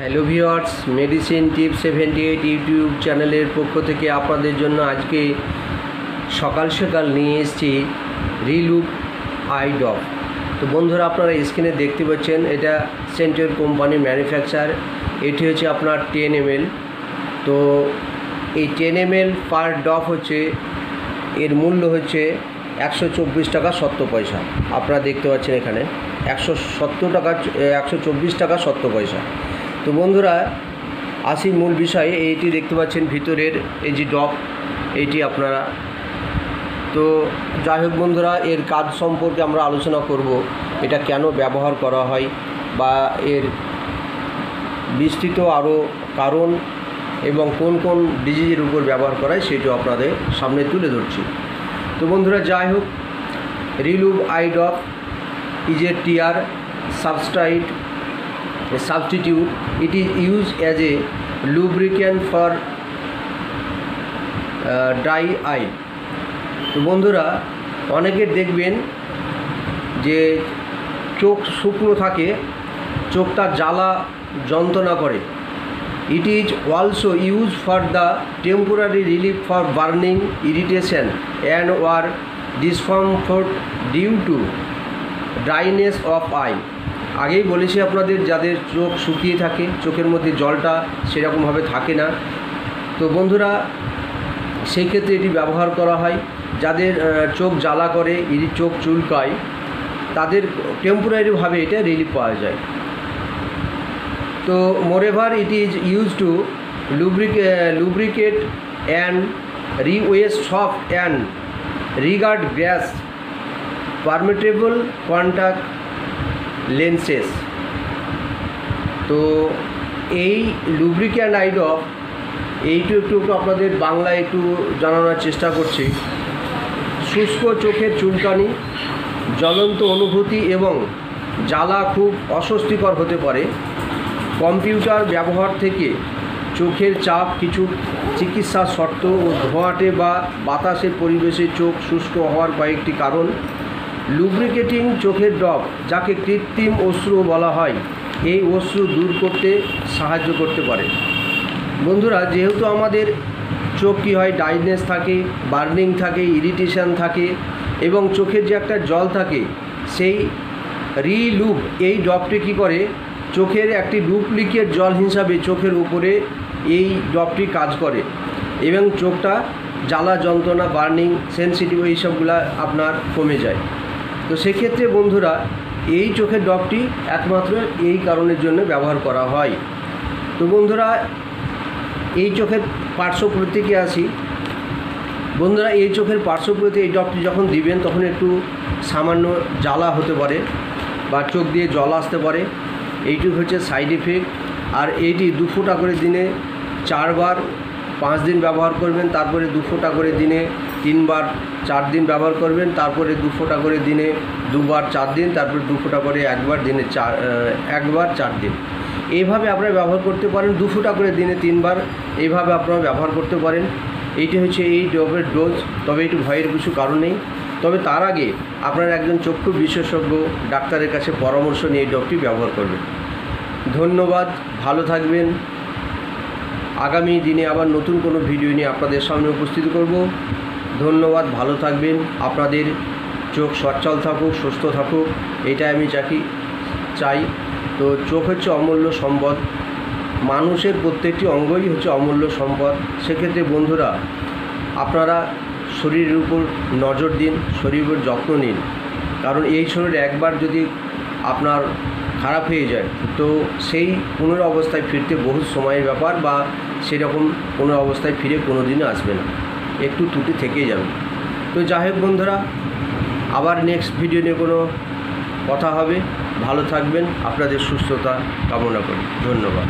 Hello viewers, medicine tips 78 YouTube চ্যানেলের পক্ষ থেকে আপনাদের জন্য আজকে সকাল সকাল নিয়ে এসেছি রিলুপ আই ড্রপ। তো বন্ধুরা, আপনারা স্ক্রিনে দেখতে পাচ্ছেন এটা সেন্টার কোম্পানির ম্যানুফ্যাকচার। এটি হচ্ছে আপনার 10 ml। তো এই 10 ml পার ড্রপ হচ্ছে, এর মূল্য হচ্ছে 124 টাকা 70 পয়সা। আপনারা দেখতে পাচ্ছেন এখানে 124 টাকা 70 পয়সা। তো বন্ধুরা, আসি মূল বিষয়ে। এইটি দেখতে পাচ্ছেন ভিতরের এই যে ড্রপ, এইটি আপনারা। তো যাই হোক বন্ধুরা, এর কাজ সম্পর্কে আমরা আলোচনা করব, এটা কেন ব্যবহার করা হয় বা এর বিস্তৃত আরও কারণ এবং কোন কোন ডিজিজের উপর ব্যবহার করা হয় সেটাও আপনাদের সামনে তুলে ধরছি। তো বন্ধুরা, যাই হোক, রিলুপ eye drop is a tear substitute. It is used as a lubricant for dry eye. তো বন্ধুরা, অনেকের দেখবেন যে চোখ শুকনো থাকে, চোখটা জ্বালা যন্ত্রণা করে। It is also used for the temporary relief for burning, irritation and or discomfort due to dryness of I. আগেই বলেছি আপনাদের, যাদের চোখ শুকিয়ে থাকে, চোখের মধ্যে জলটা সেরকমভাবে থাকে না, তো বন্ধুরা সেই ক্ষেত্রে এটি ব্যবহার করা হয়। যাদের চোখ জ্বালা করে, চোখ চুলকায়, তাদের টেম্পোরারিভাবে এটা রিলিফ পাওয়া যায়। তো moreover it is use to lubricate and rewets soft and rigid gas permeable contact lenses. তো এই লুব্রিক্যান্ট আই ড্রপ একটু আপনাদের বাংলায় একটু জানানোর চেষ্টা করছি। শুষ্ক চোখের চুলকানি, জ্বলন্ত অনুভূতি এবং জ্বালা খুব অস্বস্তিকর হতে পারে। কম্পিউটার ব্যবহার থেকে চোখের চাপ, কিছু চিকিৎসা শর্ত ও ধোঁয়াটে বা বাতাসের পরিবেশে চোখ শুষ্ক হওয়ার কয়েকটি কারণ। লুব্রিকেটিং চোখের ড্রপ, যাকে কৃত্রিম অশ্রু বলা হয়, এই অশ্রু দূর করতে সাহায্য করতে পারে। বন্ধুরা, যেহেতু আমাদের চোখ কী হয়, ড্রাইনেস থাকে, বার্নিং থাকে, ইরিটেশন থাকে এবং চোখের যে একটা জল থাকে, সেই রিলুব এই ড্রপটি কী করে, চোখের একটি ডুপ্লিকেট জল হিসাবে চোখের উপরে এই ড্রপটি কাজ করে এবং চোখটা জ্বালা যন্ত্রণা, বার্নিং, সেন্সিটিভ এইসবগুলো আপনার কমে যায়। তো সেক্ষেত্রে বন্ধুরা, এই চোখের ড্রপটি একমাত্র এই কারণের জন্য ব্যবহার করা হয়। তো বন্ধুরা, এই চোখের পার্শ্ব প্রতিক্রিয়া আসি। বন্ধুরা, এই চোখের পার্শ্ব প্রতিক্রিয়া, এই ড্রপটি যখন দিবেন তখন একটু সামান্য জ্বালা হতে পারে বা চোখ দিয়ে জল আসতে পারে, এইটুকু হচ্ছে সাইড এফেক্ট। আর এইটি 2 ফোঁটা করে দিনে 4 বার 5 দিন ব্যবহার করবেন, তারপরে 2 ফোঁটা করে দিনে 3 বার 4 দিন ব্যবহার করবেন, তারপরে 2 ফোঁটা করে দিনে 2 বার 4 দিন, তারপরে 2 ফোঁটা করে 1 বার দিনে 1 বার 4 দিন। এইভাবে আপনারা ব্যবহার করতে পারেন। 2 ফোঁটা করে দিনে 3 বার এইভাবে আপনারা ব্যবহার করতে পারেন। এইটি হচ্ছে এই ড্রপের ডোজ। তবে একটু ভয়ের কিছু কারণ নেই। তবে তার আগে আপনারা একজন চক্ষু বিশেষজ্ঞ ডাক্তারের কাছে পরামর্শ নিয়ে এই ড্রপটি ব্যবহার করবেন। ধন্যবাদ, ভালো থাকবেন। আগামী দিনে আবার নতুন কোনো ভিডিও নিয়ে আপনাদের সামনে উপস্থিত করব। ধন্যবাদ, ভালো থাকবেন। আপনাদের চোখ সচ্ছল থাকুক, সুস্থ থাকুক, এটাই আমি চাই। তো চোখ হচ্ছে অমূল্য সম্পদ, মানুষের প্রত্যেকটি অঙ্গই হচ্ছে অমূল্য সম্পদ। সেক্ষেত্রে বন্ধুরা, আপনারা শরীরের উপর নজর দিন, শরীরের যত্ন নিন। কারণ এই শরীর একবার যদি আপনার খারাপ হয়ে যায়, তো সেই পুনর অবস্থায় ফিরতে বহু সময়ের ব্যাপার, বা সেরকম পুনর অবস্থায় ফিরে কোনো দিনও আসবে না, একটু ত্রুটি থেকেই যাবে। তো যাই হোক বন্ধুরা, আবার নেক্সট ভিডিও নিয়ে কোনো কথা হবে। ভালো থাকবেন, আপনাদের সুস্থতা কামনা করি। ধন্যবাদ।